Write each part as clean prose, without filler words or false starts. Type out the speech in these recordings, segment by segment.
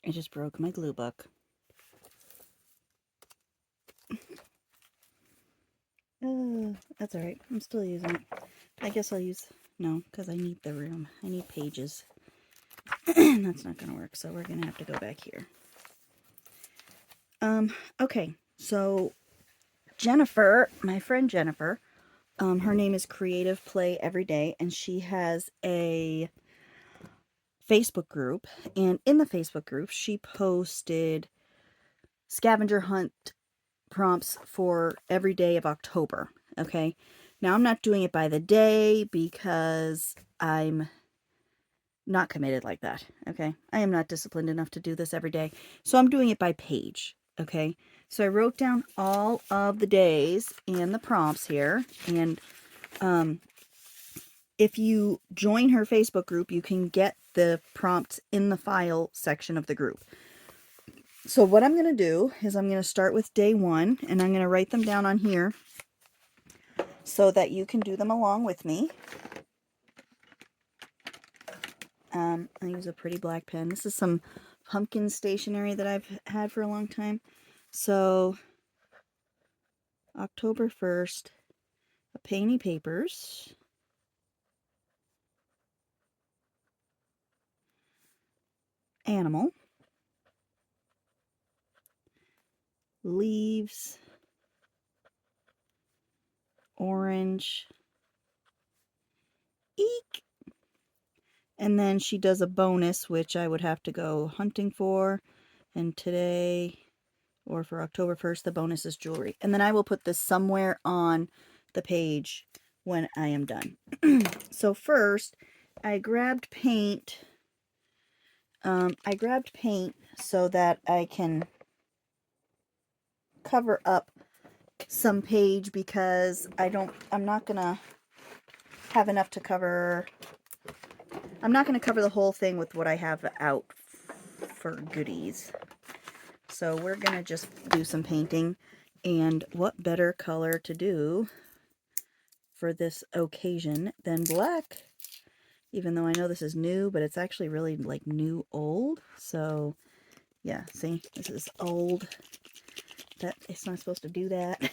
I just broke my glue book. That's alright. I'm still using it. I guess I'll use... No, because I need the room. I need pages. That's not going to work, so we're going to have to go back here. Okay, so Jennifer, my friend Jennifer, her name is Creative Play Everyday, and she has a Facebook group, and in the Facebook group, she posted scavenger hunt prompts for every day of October, okay? Now, I'm not doing it by the day because I'm not committed like that, okay? I am not disciplined enough to do this every day, so I'm doing it by page, okay? So I wrote down all of the days and the prompts here, and if you join her Facebook group, you can get the prompts in the file section of the group. So what I'm going to do is I'm going to start with day 1, and I'm going to write them down on here so that you can do them along with me. I use a pretty black pen. This is some pumpkin stationery that I've had for a long time. So, October 1st, a Painty Papers, animal, leaves, orange, eek. And then she does a bonus, which I would have to go hunting for. And today, or for October 1st, the bonus is jewelry. And then I will put this somewhere on the page when I am done. So first, I grabbed paint. I grabbed paint so that I can cover up some page because I'm not gonna have enough to cover. I'm not gonna cover the whole thing with what I have out for goodies. So we're gonna just do some painting, and what better color to do for this occasion than black? Even though I know this is new, but it's actually really like new old. So yeah, see, this is old. That it's not supposed to do that. It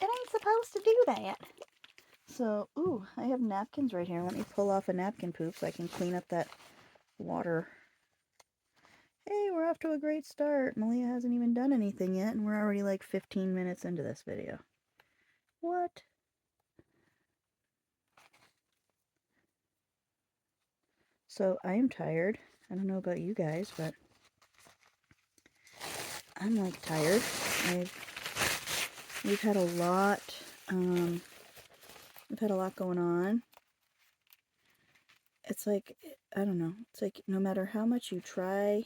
ain't supposed to do that. So, ooh, I have napkins right here. Let me pull off a napkin poop so I can clean up that water. Hey, we're off to a great start. Malia hasn't even done anything yet, and we're already like 15 minutes into this video. What? So, I am tired. I don't know about you guys, but I'm like tired. We've had a lot, we've had a lot going on. It's like, I don't know, it's like no matter how much you try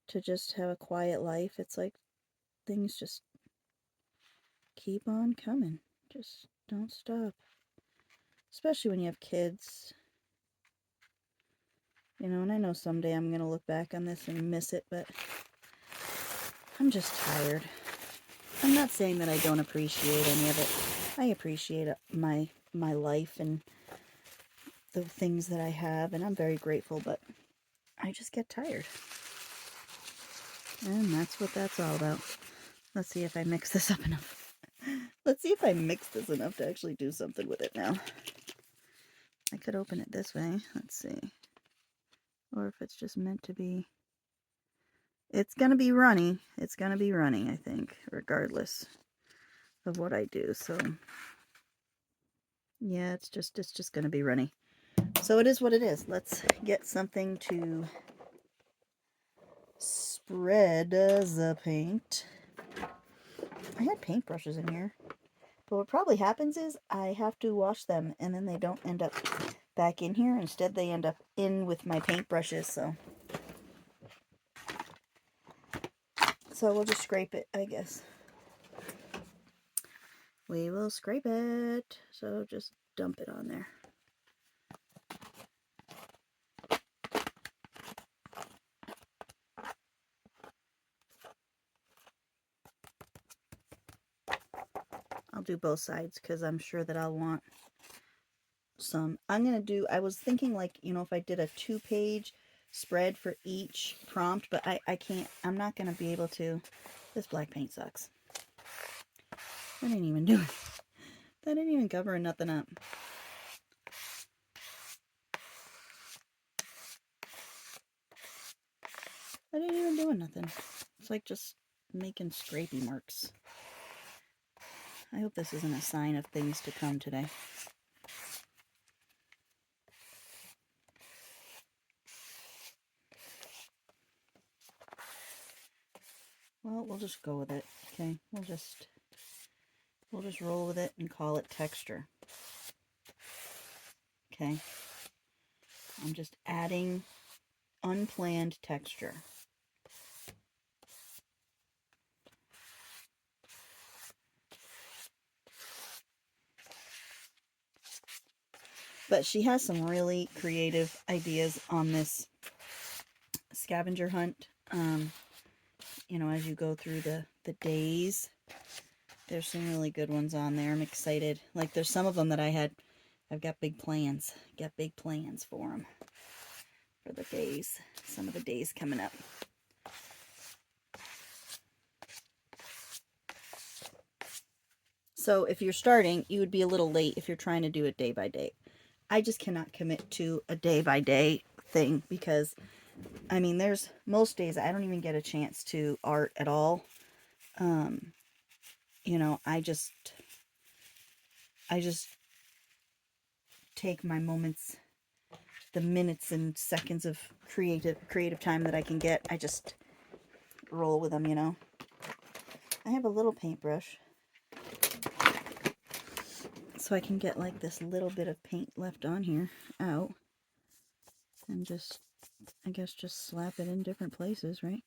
to just have a quiet life, it's like things just keep on coming. Just don't stop. Especially when you have kids. You know, and I know someday I'm going to look back on this and miss it, but I'm just tired. I'm not saying that I don't appreciate any of it. I appreciate my life and the things that I have, and I'm very grateful, but I just get tired. And that's what that's all about. Let's see if I mix this up enough. Let's see if I mix this enough to actually do something with it now. I could open it this way. Let's see. Or if it's just meant to be. It's going to be runny. It's going to be runny, I think, regardless of what I do. So, yeah, it's just going to be runny. So it is what it is. Let's get something to spread the paint. I had paintbrushes in here. But what probably happens is I have to wash them, and then they don't end up back in here. Instead, they end up in with my paintbrushes, so we'll just scrape it, I guess. We will scrape it. So just dump it on there. I'll do both sides because I'm sure that I'll want some. I'm going to do, I was thinking like, you know, if I did a 2-page spread for each prompt, but I can't, I'm not going to be able to. This black paint sucks. I didn't even do it. That didn't even cover nothing up. I didn't even do nothing. It's like just making scrapey marks. I hope this isn't a sign of things to come today. Well, we'll just go with it. Okay, we'll just roll with it and call it texture. Okay. I'm just adding unplanned texture. But she has some really creative ideas on this scavenger hunt. You know, as you go through the days, there's some really good ones on there. I'm excited. Like, there's some of them that I've got big plans. Got big plans for them. For the days. Some of the days coming up. So if you're starting, you would be a little late if you're trying to do it day by day. I just cannot commit to a day by day thing because, I mean, there's most days I don't even get a chance to art at all. You know, I just take my moments, the minutes and seconds of creative time that I can get. I just roll with them, you know. I have a little paintbrush, so I can get like this little bit of paint left on here out, and just, I guess, just slap it in different places, right?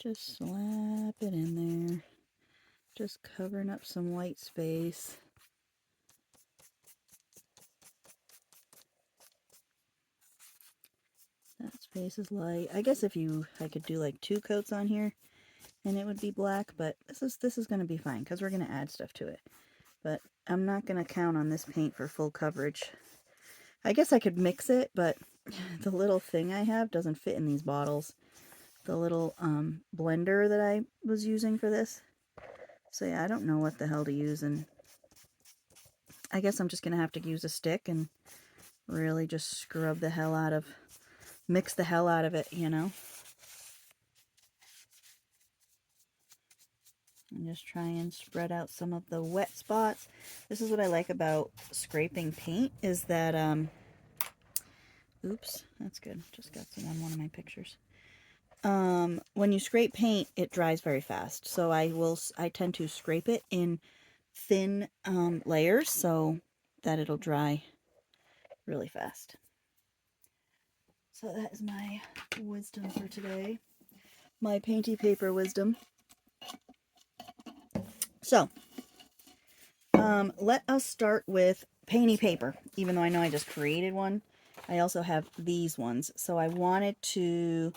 Just slap it in there. Just covering up some white space. That space is light. I guess if I could do like 2 coats on here and it would be black, but this is going to be fine because we're going to add stuff to it. But I'm not going to count on this paint for full coverage. I guess I could mix it, but the little thing I have doesn't fit in these bottles. The little blender that I was using for this. So yeah, I don't know what the hell to use, and I guess I'm just going to have to use a stick and really just scrub the hell out of, mix the hell out of it, you know. And just try and spread out some of the wet spots. This is what I like about scraping paint, is that, oops, that's good. Just got some on one of my pictures. When you scrape paint, it dries very fast. So I tend to scrape it in thin layers so that it'll dry really fast. So that is my wisdom for today. My painty paper wisdom. So, let us start with painty paper. Even though I know I just created one, I also have these ones. So I wanted to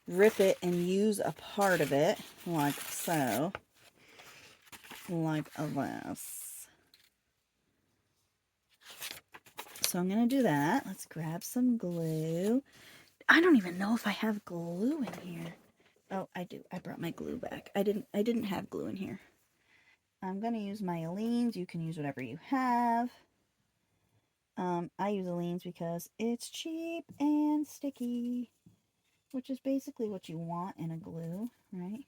rip it and use a part of it, like so. Like this. So I'm going to do that. Let's grab some glue. I don't even know if I have glue in here. Oh, I do. I brought my glue back. I didn't have glue in here. I'm going to use my Aleene's. You can use whatever you have. I use Aleene's because it's cheap and sticky, which is basically what you want in a glue, right?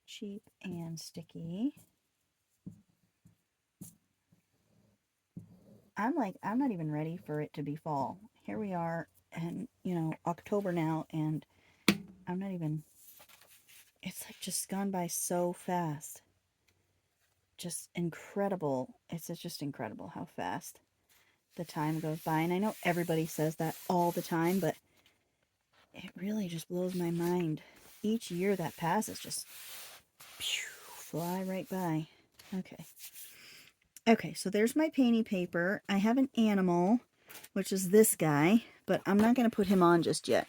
Cheap and sticky. I'm not even ready for it to be fall. Here we are, and, you know, October now, and I'm not even, it's like just gone by so fast. Just incredible. It's just incredible how fast the time goes by. And I know everybody says that all the time, but it really just blows my mind. Each year that passes just fly right by. Okay. Okay, so there's my painting paper. I have an animal, which is this guy, but I'm not going to put him on just yet.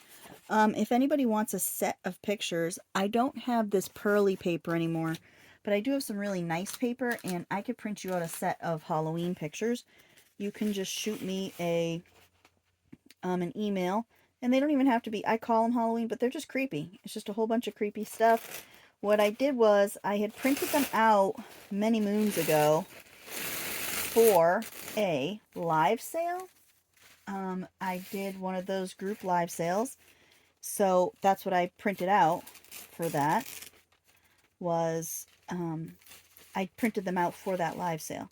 If anybody wants a set of pictures, I don't have this pearly paper anymore, but I do have some really nice paper, and I could print you out a set of Halloween pictures. You can just shoot me an email And they don't even have to be, I call them Halloween, but they're just creepy. It's just a whole bunch of creepy stuff. What I did was I had printed them out many moons ago for a live sale. I did one of those group live sales. So that's what I printed out for that was, I printed them out for that live sale.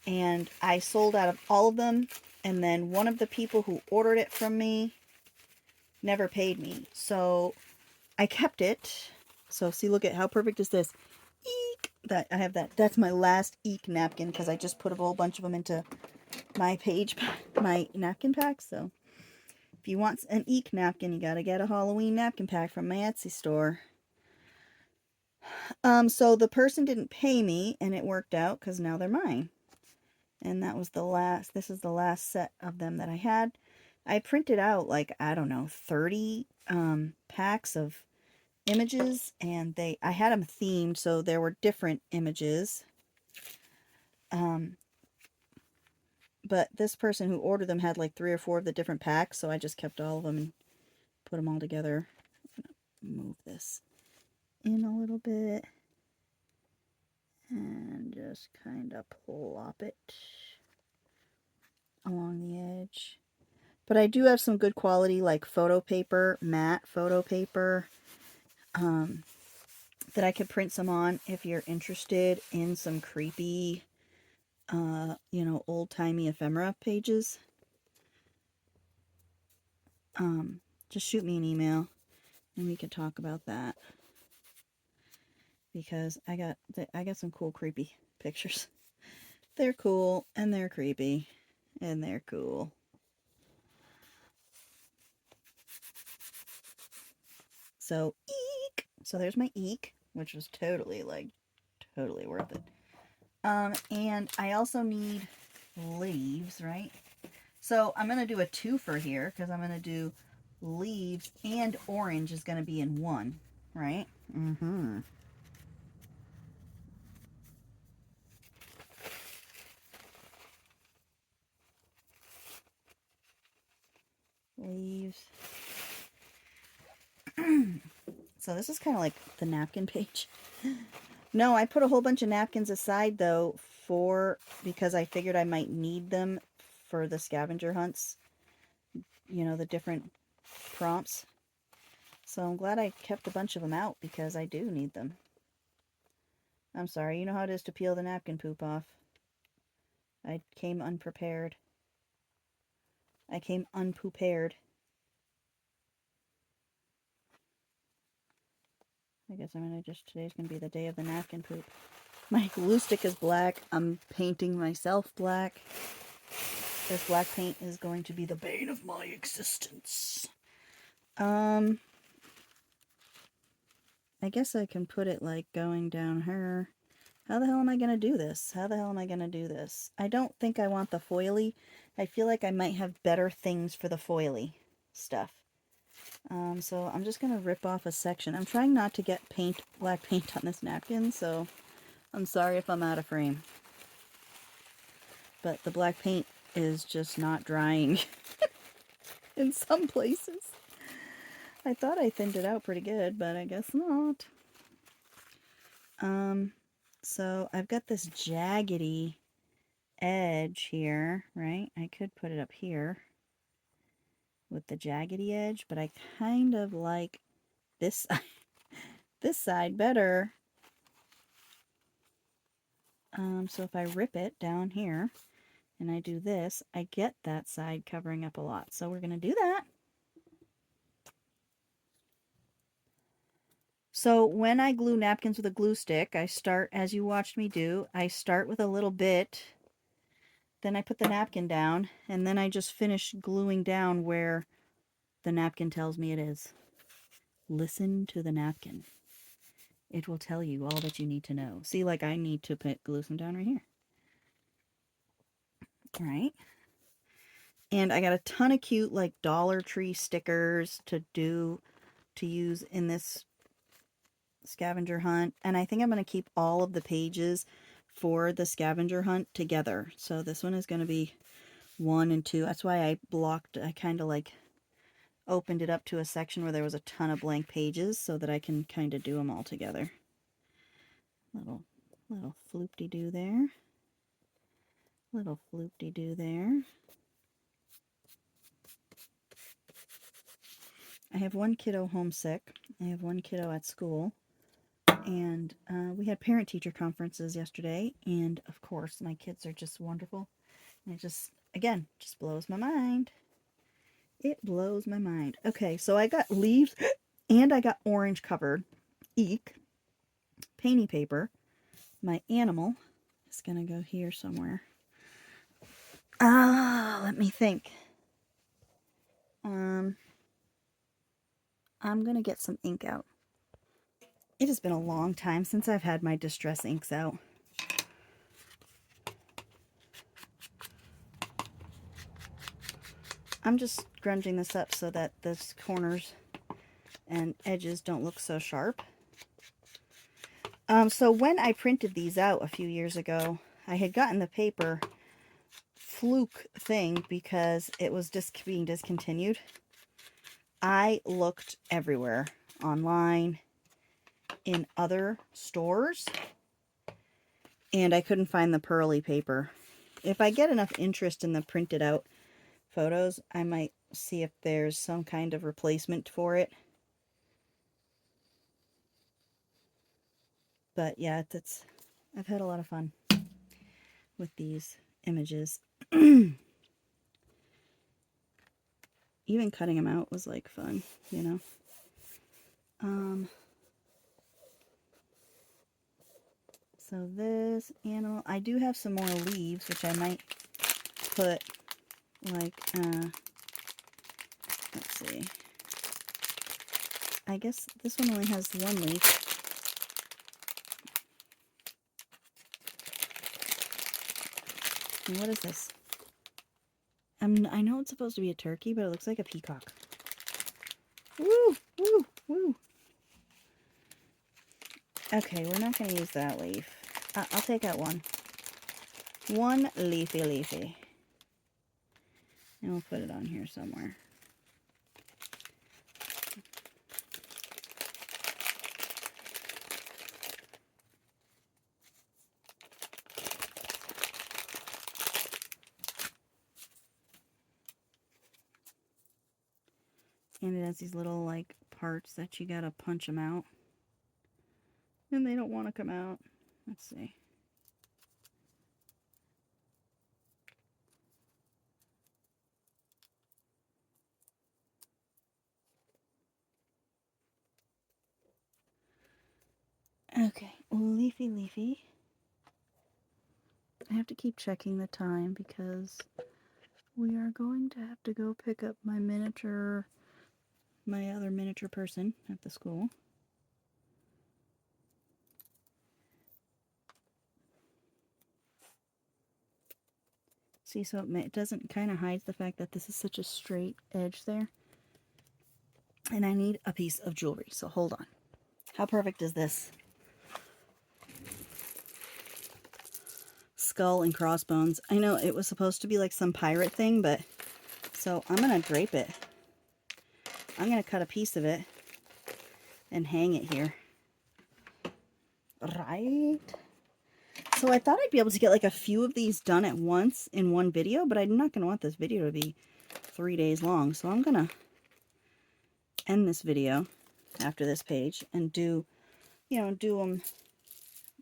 And I sold out of all of them. And then one of the people who ordered it from me never paid me. So I kept it. So see, look at how perfect is this. Eek! That I have that. That's my last Eek napkin because I just put a whole bunch of them into my my napkin pack. So if you want an Eek napkin, you gotta get a Halloween napkin pack from my Etsy store. So the person didn't pay me, and it worked out because now they're mine. And that was the last. This is the last set of them that I had. I printed out like, I don't know, 30 packs of images, and I had them themed, so there were different images. But this person who ordered them had like 3 or 4 of the different packs, so I just kept all of them and put them all together. I'm gonna move this in a little bit and just kind of plop it along the edge. But I do have some good quality like photo paper, matte photo paper, that I could print some on if you're interested in some creepy, old-timey ephemera pages. Just shoot me an email and we can talk about that. Because I got some cool creepy pictures. They're cool and they're creepy and they're cool. So eek. So there's my eek, which was totally worth it. And I also need leaves, right? So I'm gonna do a twofer here because I'm gonna do leaves and orange is gonna be in one, right? Leaves. So this is kind of like the napkin page. No, I put a whole bunch of napkins aside though because I figured I might need them for the scavenger hunts. The different prompts. So I'm glad I kept a bunch of them out because I do need them. I'm sorry, you know how it is to peel the napkin poop off. I came unprepared. I came unprepared. I guess today's gonna be the day of the napkin poop. My glue stick is black. I'm painting myself black. This black paint is going to be the bane of my existence. I guess I can put it like going down her. How the hell am I going to do this? I don't think I want the foily. I feel like I might have better things for the foily stuff. So I'm just going to rip off a section. I'm trying not to get black paint on this napkin, so I'm sorry if I'm out of frame. But the black paint is just not drying in some places. I thought I thinned it out pretty good, but I guess not. So I've got this jaggedy edge here, right? I could put it up here with the jaggedy edge, but I kind of like this side better. So if I rip it down here and I do this, I get that side covering up a lot. So we're going to do that. So when I glue napkins with a glue stick, I start, as you watched me do, I start with a little bit, then I put the napkin down, and then I just finish gluing down where the napkin tells me it is. Listen to the napkin. It will tell you all that you need to know. See, like I need to glue some down right here. All right. And I got a ton of cute like Dollar Tree stickers to use in this scavenger hunt. And I think I'm going to keep all of the pages for the scavenger hunt together. So this one is going to be 1 and 2. That's why I kind of like opened it up to a section where there was a ton of blank pages so that I can kind of do them all together. Little floop-de-doo there. Little floop-de-doo there. I have one kiddo homesick. I have one kiddo at school. And we had parent-teacher conferences yesterday. And, of course, my kids are just wonderful. And it just, again, just blows my mind. It blows my mind. Okay, so I got leaves and I got orange covered eek, painty paper. My animal is going to go here somewhere. Let me think. I'm going to get some ink out. It has been a long time since I've had my distress inks out. I'm just grunging this up so that the corners and edges don't look so sharp. So when I printed these out a few years ago, I had gotten the paper fluke thing because it was just being discontinued. I looked everywhere, online, in other stores, and I couldn't find the pearly paper. If I get enough interest in the printed out photos, I might see if there's some kind of replacement for it. But yeah, I've had a lot of fun with these images. Even cutting them out was like fun, you know. So this animal, I do have some more leaves, which I might put like, let's see. I guess this one only has one leaf. And what is this? I know it's supposed to be a turkey, but it looks like a peacock. Woo! Woo! Woo! Okay, we're not going to use that leaf. I'll take out one. One leafy. And we'll put it on here somewhere. And it has these little, like, parts that you gotta punch them out. And they don't want to come out. Let's see. Okay, leafy. I have to keep checking the time because we are going to have to go pick up my other miniature person at the school. See, so it doesn't kind of hide the fact that this is such a straight edge there. And I need a piece of jewelry, so hold on. How perfect is this? Skull and crossbones. I know it was supposed to be like some pirate thing, but so I'm going to drape it. I'm going to cut a piece of it and hang it here. Right? So I thought I'd be able to get like a few of these done at once in one video, but I'm not going to want this video to be 3 days long. So I'm going to end this video after this page and do them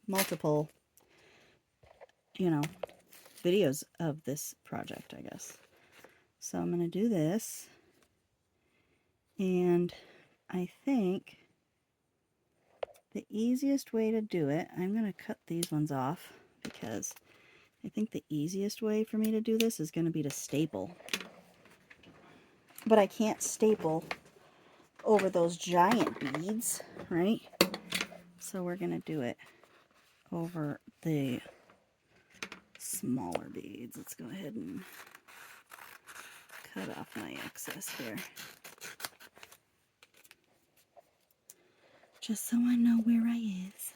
multiple, videos of this project, I guess. So I'm going to do this, and I think the easiest way to do it, I'm going to cut these ones off because I think the easiest way for me to do this is going to be to staple. But I can't staple over those giant beads, right? So we're going to do it over the smaller beads. Let's go ahead and cut off my excess here. Just so I know where I is.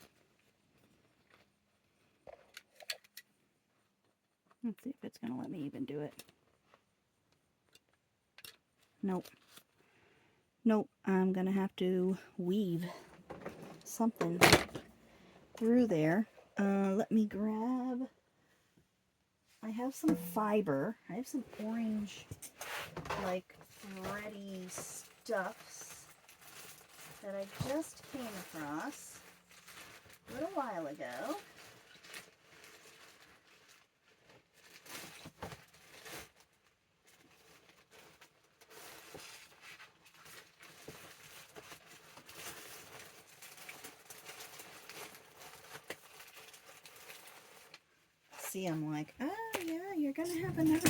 Let's see if it's going to let me even do it. Nope. Nope, I'm gonna have to weave something through there. Let me grab, I have some fiber. I have some orange, like, thready stuffs that I just came across a little while ago. See, I'm like, oh yeah, you're gonna have enough.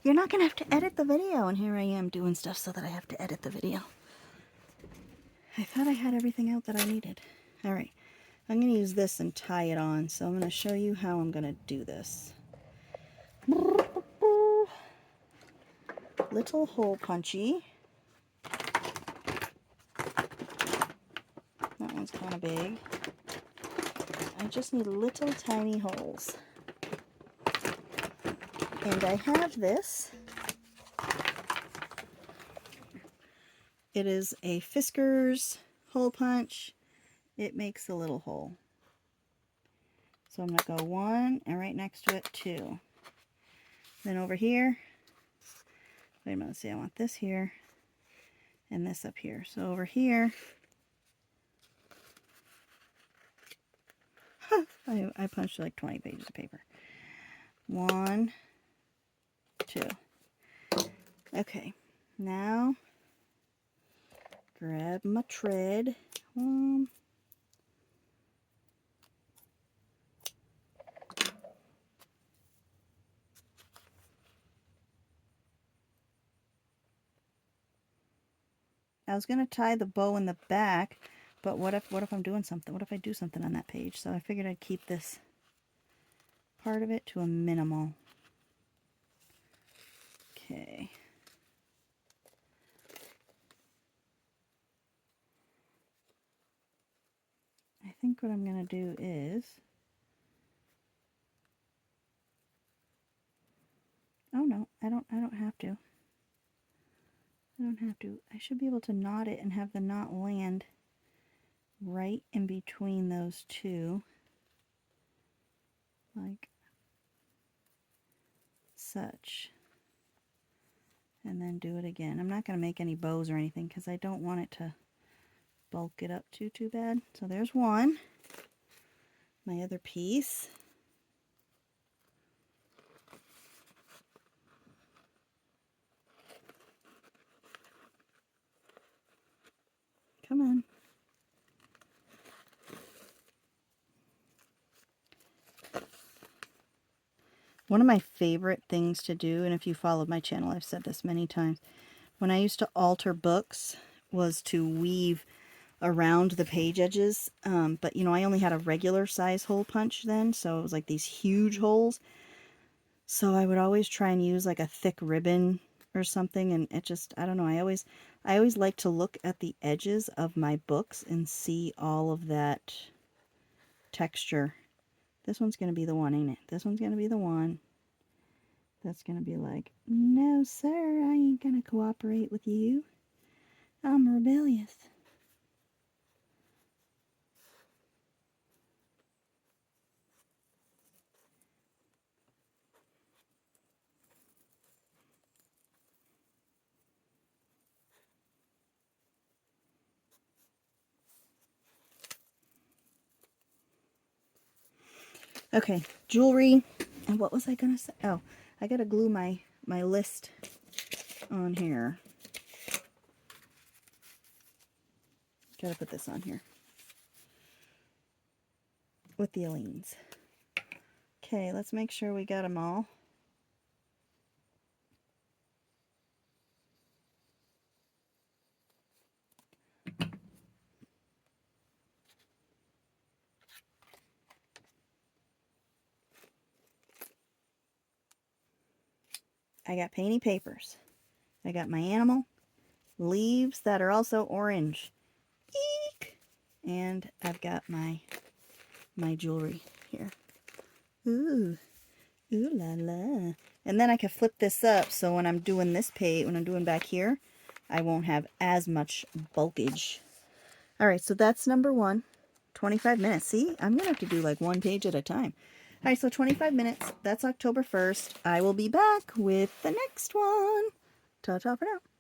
You're not gonna have to edit the video, and here I am doing stuff so that I have to edit the video. I thought I had everything out that I needed. All right, I'm gonna use this and tie it on, so I'm gonna show you how I'm gonna do this. Little hole punchy. That one's kind of big. I just need little tiny holes. And I have this. It is a Fisker's hole punch. It makes a little hole. So I'm going to go 1, and right next to it 2. Then over here, wait a minute, let's see, I want this here and this up here. So over here, I punched like 20 pages of paper. 1, 2. Okay, now grab my thread. I was going to tie the bow in the back, but what if I'm doing something? What if I do something on that page? So I figured I'd keep this part of it to a minimal. Okay. I think what I'm going to do is, oh no, I don't have to. I don't have to. I should be able to knot it and have the knot land right in between those two, like such, and then do it again. I'm not going to make any bows or anything because I don't want it to bulk it up too bad. So there's one. My other piece. Come on. One of my favorite things to do, and if you followed my channel, I've said this many times, when I used to alter books was to weave around the page edges. But you know, I only had a regular size hole punch then, so it was like these huge holes. So I would always try and use like a thick ribbon or something, and it just, I don't know, I always like to look at the edges of my books and see all of that texture. This one's going to be the one, ain't it? This one's going to be the one that's going to be like, no sir, I ain't going to cooperate with you. I'm rebellious. Okay, jewelry. And what was I going to say? Oh, I got to glue my list on here. Got to put this on here with the Aleenes. Okay, let's make sure we got them all. I got painty papers. I got my animal, leaves that are also orange. Eek! And I've got my jewelry here. Ooh. Ooh la la. And then I can flip this up so when I'm doing this page, when I'm doing back here, I won't have as much bulkage. All right, so that's number 1. 25 minutes. See, I'm going to have to do like 1 page at a time. All right, so 25 minutes. That's October 1st. I will be back with the next one. Ta-ta for now.